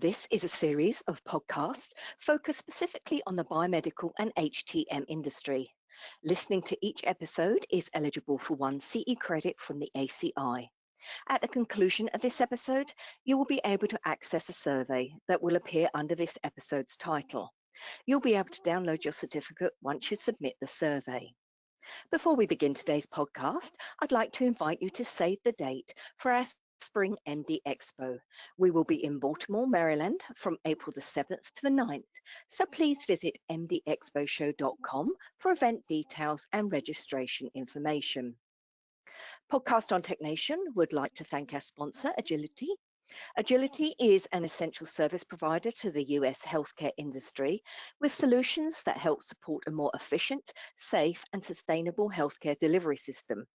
This is a series of podcasts focused specifically on the biomedical and HTM industry. Listening to each episode is eligible for 1 CE credit from the ACI. At the conclusion of this episode, you will be able to access a survey that will appear under this episode's title. You'll be able to download your certificate once you submit the survey. Before we begin today's podcast, I'd like to invite you to save the date for our Spring MD Expo. We will be in Baltimore, Maryland from April the 7th to the 9th. So please visit mdexposhow.com for event details and registration information. Podcast on TechNation would like to thank our sponsor, Agiliti. Agiliti is an essential service provider to the US healthcare industry with solutions that help support a more efficient, safe, and sustainable healthcare delivery system.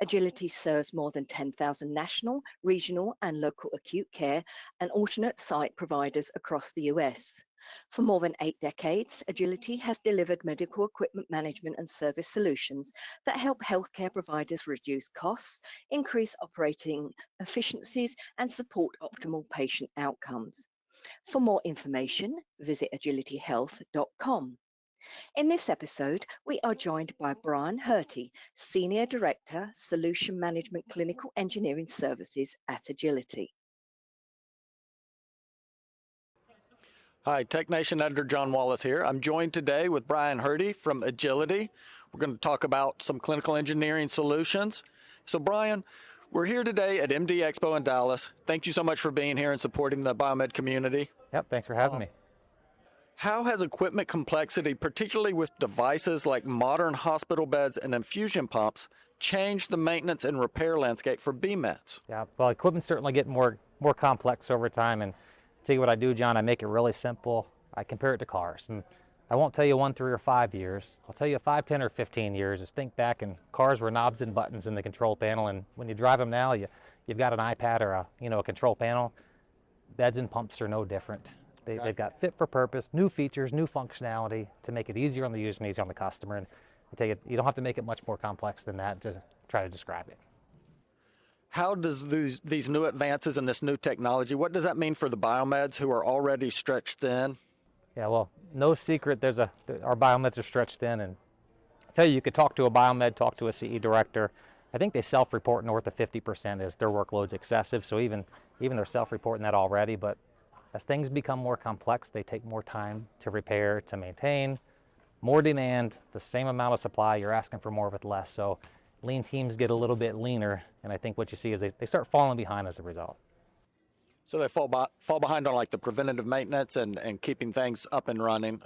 Agiliti serves more than 10,000 national, regional, and local acute care and alternate site providers across the US. For more than 8 decades, Agiliti has delivered medical equipment management and service solutions that help healthcare providers reduce costs, increase operating efficiencies, and support optimal patient outcomes. For more information, visit agilitihealth.com. In this episode, we are joined by Brian Herty, Senior Director, Solution Management Clinical Engineering Services at Agiliti. Hi, TechNation editor John Wallace here. I'm joined today with Brian Herty from Agiliti. We're going to talk about some clinical engineering solutions. So Brian, we're here today at MD Expo in Dallas. Thank you so much for being here and supporting the biomed community. Yep, thanks for having me. How has equipment complexity, particularly with devices like modern hospital beds and infusion pumps, changed the maintenance and repair landscape for BMEDs? Yeah, well, equipment's certainly getting more complex over time, and tell you what I do, John, I make it really simple. I compare it to cars, and I won't tell you 1, 3, or 5 years. I'll tell you 5, 10, or 15 years. Just think back, and cars were knobs and buttons in the control panel, and when you drive them now, you've got an iPad or a control panel. Beds and pumps are no different. They've got fit for purpose, new features, new functionality to make it easier on the user and easier on the customer. And I tell you, you don't have to make it much more complex than that to try to describe it. How does these new advances and this new technology, what does that mean for the biomeds who are already stretched thin? Yeah, well, no secret, our biomeds are stretched thin. And I tell you, you could talk to a biomed, talk to a CE director. I think they self-report north of 50% as their workload's excessive. So even they're self-reporting that already. But as things become more complex, they take more time to repair, to maintain, more demand, the same amount of supply, you're asking for more with less. So lean teams get a little bit leaner, and I think what you see is they start falling behind as a result. So they fall behind on like the preventative maintenance and keeping things up and running.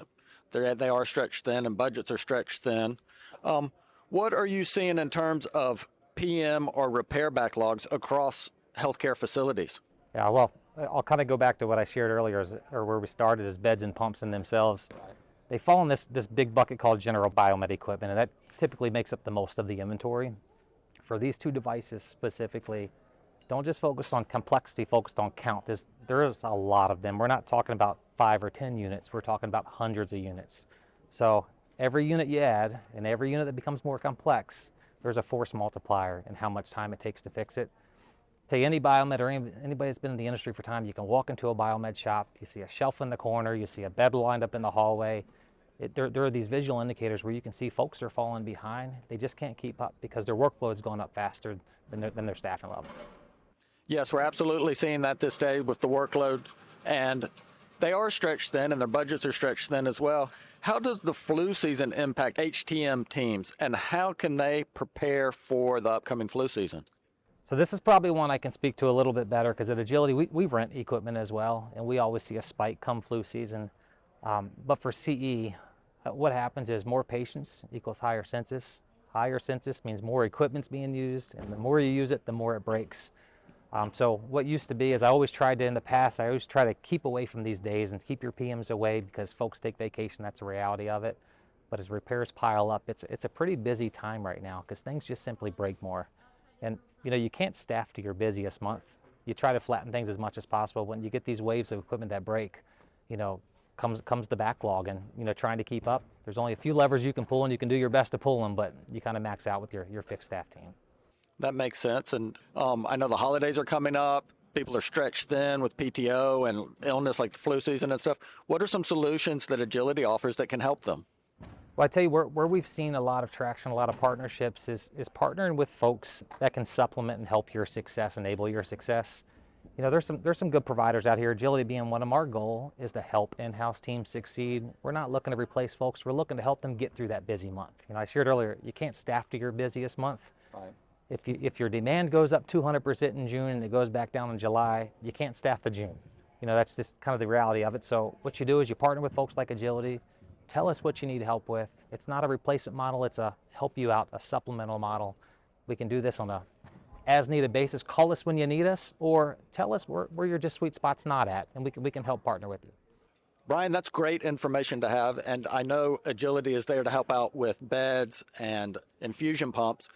They are stretched thin and budgets are stretched thin. What are you seeing in terms of PM or repair backlogs across healthcare facilities? Yeah, well, I'll kind of go back to what I shared earlier, or where we started, is beds and pumps in themselves. They fall in this big bucket called general biomed equipment, and that typically makes up the most of the inventory. For these two devices specifically, don't just focus on complexity, focus on count. There's a lot of them. We're not talking about 5 or 10 units, we're talking about hundreds of units. So every unit you add, and every unit that becomes more complex, there's a force multiplier in how much time it takes to fix it. Tell you, any biomed or anybody that's been in the industry for time, you can walk into a biomed shop, you see a shelf in the corner, you see a bed lined up in the hallway. There are these visual indicators where you can see folks are falling behind. They just can't keep up because their workload's going up faster than their staffing levels. Yes, we're absolutely seeing that this day with the workload, and they are stretched thin and their budgets are stretched thin as well. How does the flu season impact HTM teams, and how can they prepare for the upcoming flu season? So this is probably one I can speak to a little bit better, because at Agiliti, we rent equipment as well, and we always see a spike come flu season. But for CE, what happens is more patients equals higher census. Higher census means more equipment's being used, and the more you use it, the more it breaks. So what used to be is I always try to keep away from these days and keep your PMs away, because folks take vacation, that's the reality of it. But as repairs pile up, it's a pretty busy time right now, because things just simply break more. And you can't staff to your busiest month. You try to flatten things as much as possible. When you get these waves of equipment that break, comes the backlog, and trying to keep up. There's only a few levers you can pull, and you can do your best to pull them, but you kind of max out with your fixed staff team. That makes sense. And I know the holidays are coming up. people are stretched thin with PTO and illness like the flu season and stuff. What are some solutions that Agiliti offers that can help them? Well, I tell you where we've seen a lot of traction, a lot of partnerships is partnering with folks that can supplement and help your success, enable your success. You know, there's some good providers out here. Agiliti being one of them. Our goal is to help in-house teams succeed. We're not looking to replace folks. We're looking to help them get through that busy month. You know, I shared earlier, you can't staff to your busiest month. Right. If your demand goes up 200% in June and it goes back down in July, you can't staff the June. You know, that's just kind of the reality of it. So what you do is you partner with folks like Agiliti. Tell us what you need help with. It's not a replacement model. It's a help you out, a supplemental model. We can do this on a as needed basis. Call us when you need us, or tell us where your just sweet spot's not at, and we can help partner with you. Brian, that's great information to have, and I know Agiliti is there to help out with beds and infusion pumps,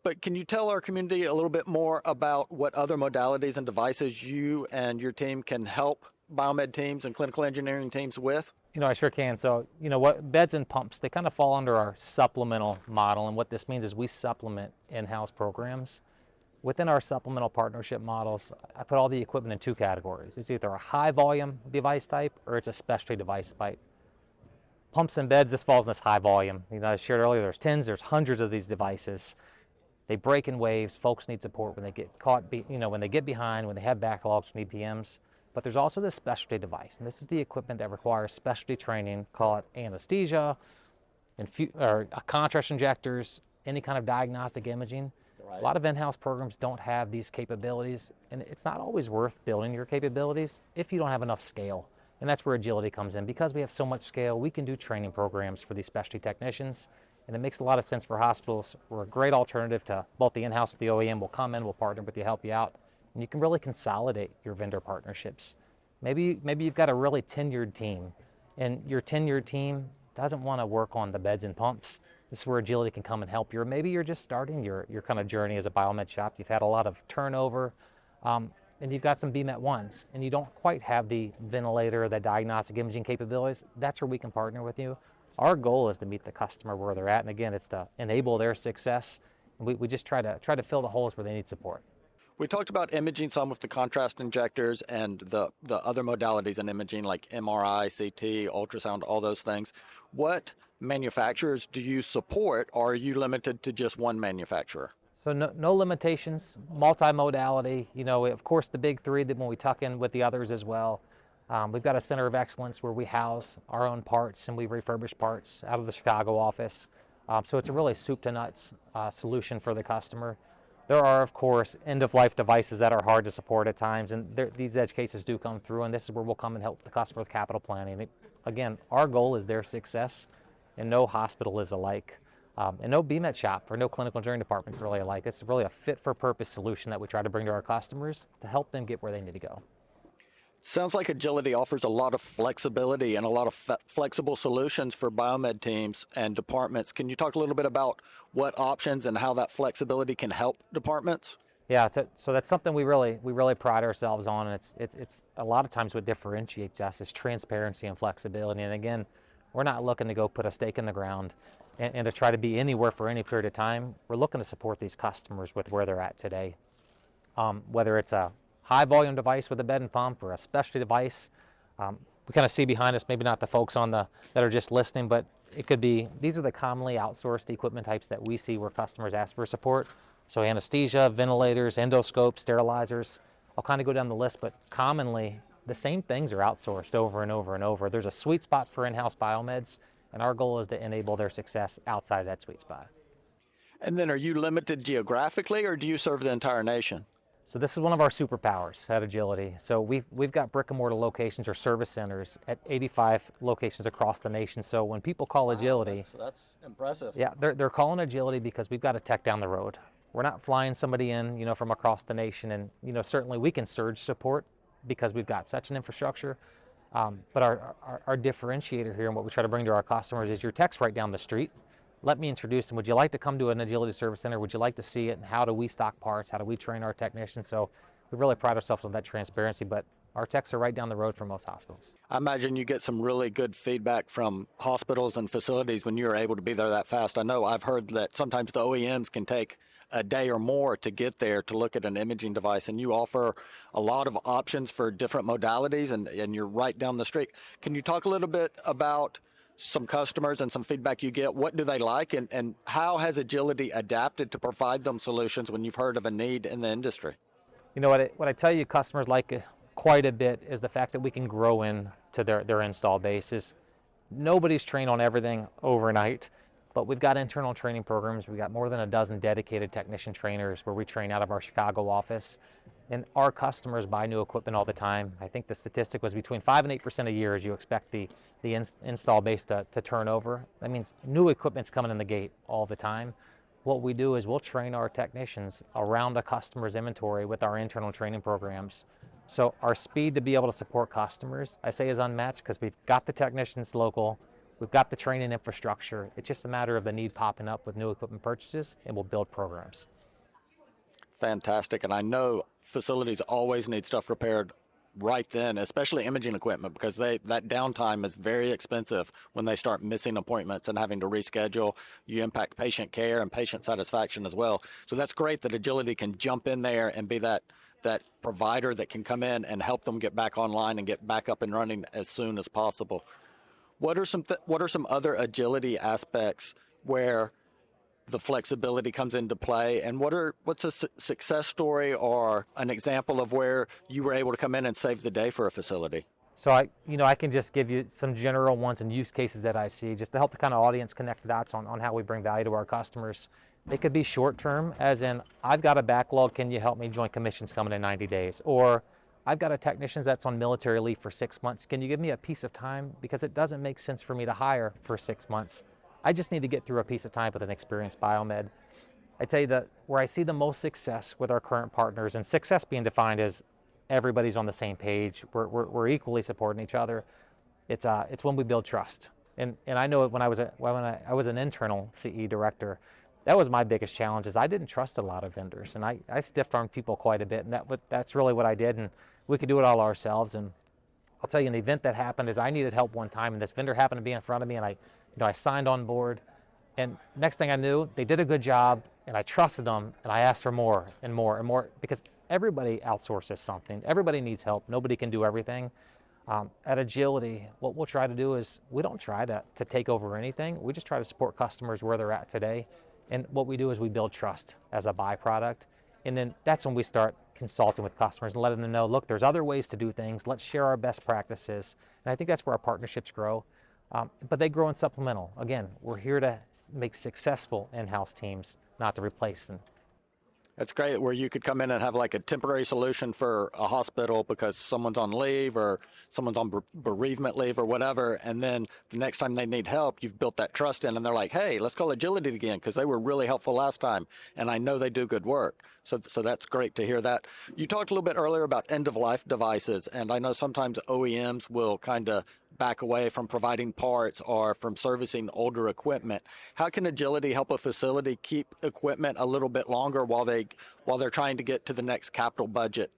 but can you tell our community a little bit more about what other modalities and devices you and your team can help biomed teams and clinical engineering teams with? You know, I sure can. So, you know what, beds and pumps, they kind of fall under our supplemental model, and what this means is we supplement in-house programs. Within our supplemental partnership models, I put all the equipment in two categories. It's either a high volume device type or it's a specialty device type. Pumps and beds, this falls in this high volume. You know, I shared earlier, there's hundreds of these devices. They break in waves. Folks need support when they get caught, when they get behind, when they have backlogs from EPMs. But there's also this specialty device, and this is the equipment that requires specialty training, call it anesthesia, or contrast injectors, any kind of diagnostic imaging. A lot of in-house programs don't have these capabilities, and it's not always worth building your capabilities if you don't have enough scale. And that's where Agiliti comes in. Because we have so much scale, we can do training programs for these specialty technicians, and it makes a lot of sense for hospitals. We're a great alternative to both the in-house and the OEM. We'll come in, we'll partner with you, help you out, and you can really consolidate your vendor partnerships. Maybe you've got a really tenured team, and your tenured team doesn't want to work on the beds and pumps. This is where Agiliti can come and help you. Or maybe you're just starting your kind of journey as a biomed shop. You've had a lot of turnover, and you've got some BMET ones, and you don't quite have the ventilator, the diagnostic imaging capabilities. That's where we can partner with you. Our goal is to meet the customer where they're at, and again, it's to enable their success. And we just try to fill the holes where they need support. We talked about imaging some with the contrast injectors and the other modalities in imaging like MRI, CT, ultrasound, all those things. What manufacturers do you support, or are you limited to just one manufacturer? So no limitations, multimodality. You know, of course, the big three that when we tuck in with the others as well. We've got a center of excellence where we house our own parts and we refurbish parts out of the Chicago office. So it's a really soup to nuts solution for the customer. There are, of course, end-of-life devices that are hard to support at times, and these edge cases do come through, and this is where we'll come and help the customer with capital planning. Again, our goal is their success, and no hospital is alike, and no BMET shop or no clinical engineering department is really alike. It's really a fit-for-purpose solution that we try to bring to our customers to help them get where they need to go. Sounds like Agiliti offers a lot of flexibility and a lot of flexible solutions for biomed teams and departments. Can you talk a little bit about what options and how that flexibility can help departments? Yeah, so that's something we really pride ourselves on, and it's a lot of times what differentiates us is transparency and flexibility. And again, we're not looking to go put a stake in the ground and to try to be anywhere for any period of time. We're looking to support these customers with where they're at today, whether it's a high volume device with a bed and pump or a specialty device. We kind of see behind us, maybe not the folks that are just listening, but it could be, these are the commonly outsourced equipment types that we see where customers ask for support. So anesthesia, ventilators, endoscopes, sterilizers, I'll kind of go down the list, but commonly the same things are outsourced over and over and over. There's a sweet spot for in-house biomeds, and our goal is to enable their success outside of that sweet spot. And then are you limited geographically, or do you serve the entire nation? So this is one of our superpowers at Agiliti. So we've got brick and mortar locations or service centers at 85 locations across the nation. So when people call Agiliti, that's impressive. yeah, they're calling Agiliti because we've got a tech down the road. We're not flying somebody in, from across the nation, and certainly we can surge support because we've got such an infrastructure. But our differentiator here and what we try to bring to our customers is your tech's right down the street. Let me introduce them. Would you like to come to an Agiliti service center? Would you like to see it? And how do we stock parts? How do we train our technicians? So we really pride ourselves on that transparency, but our techs are right down the road from most hospitals. I imagine you get some really good feedback from hospitals and facilities when you're able to be there that fast. I know I've heard that sometimes the OEMs can take a day or more to get there to look at an imaging device, and you offer a lot of options for different modalities, and you're right down the street. Can you talk a little bit about some customers and some feedback you get? What do they like, and how has Agiliti adapted to provide them solutions when you've heard of a need in the industry? You know what I tell you customers like quite a bit is the fact that we can grow into their install bases. Nobody's trained on everything overnight, but we've got internal training programs. We've got more than a dozen dedicated technician trainers where we train out of our Chicago office. And our customers buy new equipment all the time. I think the statistic was between 5 and 8% a year as you expect the install base to turn over. That means new equipment's coming in the gate all the time. What we do is we'll train our technicians around a customer's inventory with our internal training programs. So our speed to be able to support customers, I say, is unmatched because we've got the technicians local, we've got the training infrastructure. It's just a matter of the need popping up with new equipment purchases, and we'll build programs. Fantastic. And I know facilities always need stuff repaired right then, especially imaging equipment, because that downtime is very expensive when they start missing appointments and having to reschedule. You impact patient care and patient satisfaction as well. So that's great that Agiliti can jump in there and be that provider that can come in and help them get back online and get back up and running as soon as possible. What are some other Agiliti aspects where the flexibility comes into play, and what's a success story or an example of where you were able to come in and save the day for a facility? So I can just give you some general ones and use cases that I see just to help the kind of audience connect the dots on how we bring value to our customers. They could be short term, as in, I've got a backlog, can you help me? Joint commissions coming in 90 days. Or I've got a technician that's on military leave for 6 months. Can you give me a piece of time? Because it doesn't make sense for me to hire for 6 months. I just need to get through a piece of time with an experienced biomed. I tell you that where I see the most success with our current partners, and success being defined as everybody's on the same page, we're equally supporting each other. It's when we build trust. And I know when I was an internal CE director, that was my biggest challenge. Is I didn't trust a lot of vendors, and I stiff-armed people quite a bit, and that's really what I did. And we could do it all ourselves. And I'll tell you, an event that happened is I needed help one time, and this vendor happened to be in front of me, and I signed on board. And next thing I knew, they did a good job, and I trusted them, and I asked for more and more and more, because everybody outsources something. Everybody needs help. Nobody can do everything. At Agiliti, what we'll try to do is we don't try to take over anything. We just try to support customers where they're at today. And what we do is we build trust as a byproduct. And then that's when we start consulting with customers and letting them know, look, there's other ways to do things. Let's share our best practices. And I think that's where our partnerships grow. But they grow in supplemental. Again, we're here to make successful in-house teams, not to replace them. That's great, where you could come in and have like a temporary solution for a hospital because someone's on leave or someone's on bereavement leave or whatever, and then the next time they need help, you've built that trust in, and they're like, hey, let's call Agiliti again because they were really helpful last time, and I know they do good work. So that's great to hear that. You talked a little bit earlier about end-of-life devices, and I know sometimes OEMs will kind of back away from providing parts or from servicing older equipment. How can Agiliti help a facility keep equipment a little bit longer while they're trying to get to the next capital budget?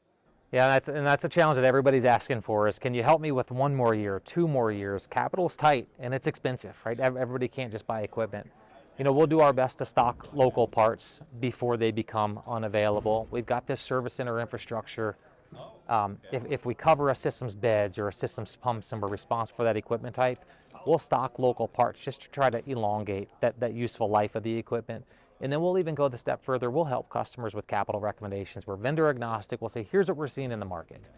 Yeah, and that's a challenge that everybody's asking for is, can you help me with 1 more year, 2 more years? Capital's tight and it's expensive, right? Everybody can't just buy equipment. We'll do our best to stock local parts before they become unavailable. We've got this service center infrastructure. If we cover a system's beds or a system's pumps and we're responsible for that equipment type, we'll stock local parts just to try to elongate that useful life of the equipment. And then we'll even go the step further. We'll help customers with capital recommendations. We're vendor agnostic. We'll say, here's what we're seeing in the market.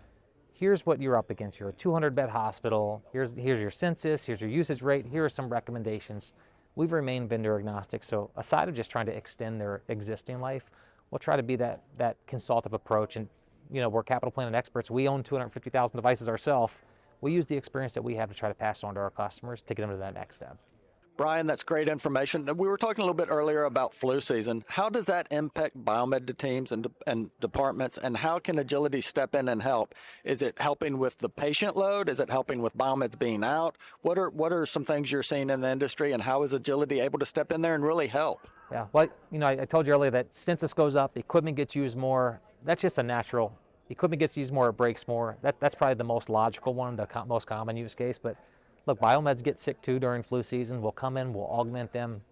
Here's what you're up against. You're a 200-bed hospital. Here's your census. Here's your usage rate. Here are some recommendations. We've remained vendor agnostic. So aside of just trying to extend their existing life, we'll try to be that consultative approach. And we're capital planning experts. We own 250,000 devices ourselves. We use the experience that we have to try to pass on to our customers to get them to that next step. Brian, that's great information. We were talking a little bit earlier about flu season. How does that impact biomed teams and departments, and how can Agiliti step in and help? Is it helping with the patient load? Is it helping with biomeds being out? What are some things you're seeing in the industry, and how is Agiliti able to step in there and really help? Yeah, well, I told you earlier that census goes up, equipment gets used more. That's just a natural. Equipment gets used more, it breaks more. That's probably the most logical one, the most common use case. But look, biomeds get sick too during flu season. We'll come in, we'll augment them.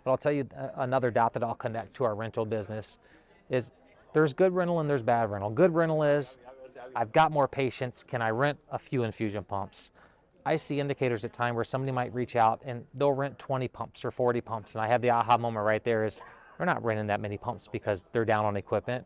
But I'll tell you another dot that I'll connect to our rental business is there's good rental and there's bad rental. Good rental is I've got more patience. Can I rent a few infusion pumps? I see indicators at time where somebody might reach out and they'll rent 20 pumps or 40 pumps. And I have the aha moment right there is they're not renting that many pumps because they're down on equipment.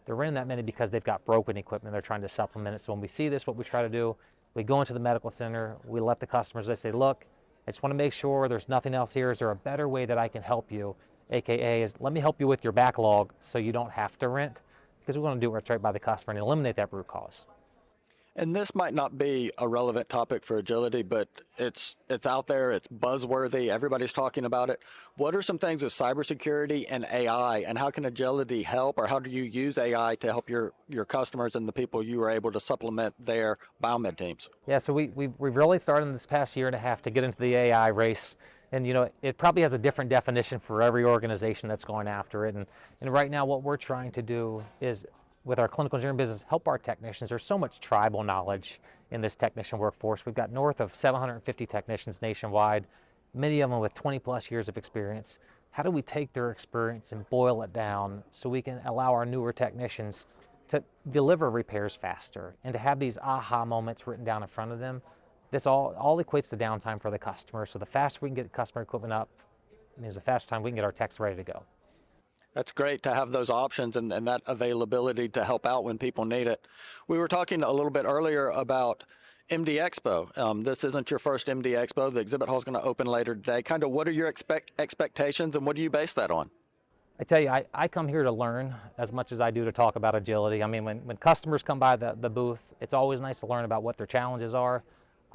They're renting that many because they've got broken equipment. They're trying to supplement it. So when we see this, what we try to do, we go into the medical center, we let the customers, they say, look, I just want to make sure there's nothing else here. Is there a better way that I can help you? AKA is let me help you with your backlog so you don't have to rent, because we want to do what's right by the customer and eliminate that root cause. And this might not be a relevant topic for Agiliti, but it's out there, it's buzzworthy, everybody's talking about it. What are some things with cybersecurity and AI, and how can Agiliti help, or how do you use AI to help your customers and the people you are able to supplement their biomed teams? Yeah, so we've really started in this past year and a half to get into the AI race. And it probably has a different definition for every organization that's going after it. And right now what we're trying to do is, with our clinical engineering business, help our technicians. There's so much tribal knowledge in this technician workforce. We've got north of 750 technicians nationwide, many of them with 20 plus years of experience. How do we take their experience and boil it down so we can allow our newer technicians to deliver repairs faster and to have these aha moments written down in front of them? This all equates to downtime for the customer. So the faster we can get customer equipment up means the faster time we can get our techs ready to go. That's great to have those options and that availability to help out when people need it. We were talking a little bit earlier about MD Expo. This isn't your first MD Expo. The exhibit hall is going to open later today. Kind of what are your expectations, and what do you base that on? I tell you, I come here to learn as much as I do to talk about Agiliti. I mean, when customers come by the booth, it's always nice to learn about what their challenges are.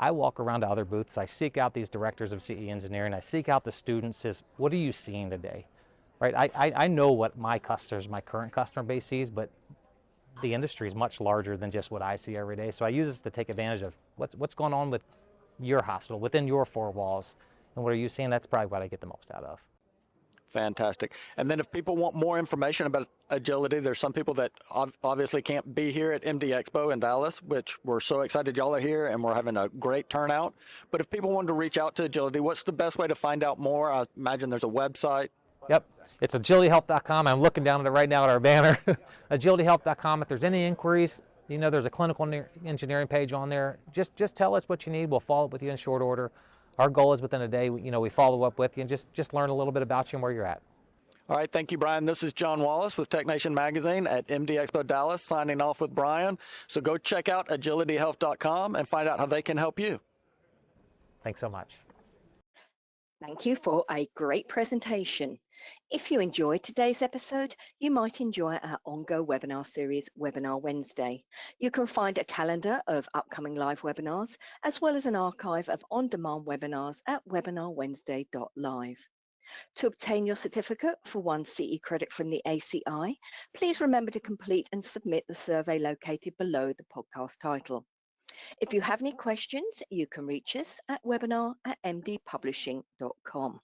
I walk around to other booths. I seek out these directors of CE engineering. I seek out the students. What are you seeing today? Right? I know what my current customer base sees, but the industry is much larger than just what I see every day. So I use this to take advantage of what's going on with your hospital, within your four walls, and what are you seeing? That's probably what I get the most out of. Fantastic. And then if people want more information about Agiliti, there's some people that obviously can't be here at MD Expo in Dallas, which we're so excited y'all are here and we're having a great turnout. But if people wanted to reach out to Agiliti, what's the best way to find out more? I imagine there's a website. Yep, it's agilityhealth.com. I'm looking down at it right now at our banner. agilityhealth.com. If there's any inquiries, there's a clinical engineering page on there. Just tell us what you need. We'll follow up with you in short order. Our goal is within a day, we follow up with you and just learn a little bit about you and where you're at. All right, thank you, Brian. This is John Wallace with TechNation Magazine at MD Expo Dallas, signing off with Brian. So go check out agilityhealth.com and find out how they can help you. Thanks so much. Thank you for a great presentation. If you enjoyed today's episode, you might enjoy our ongoing webinar series, Webinar Wednesday. You can find a calendar of upcoming live webinars, as well as an archive of on-demand webinars at webinarwednesday.live. To obtain your certificate for 1 CE credit from the ACI, please remember to complete and submit the survey located below the podcast title. If you have any questions, you can reach us at webinar@mdpublishing.com.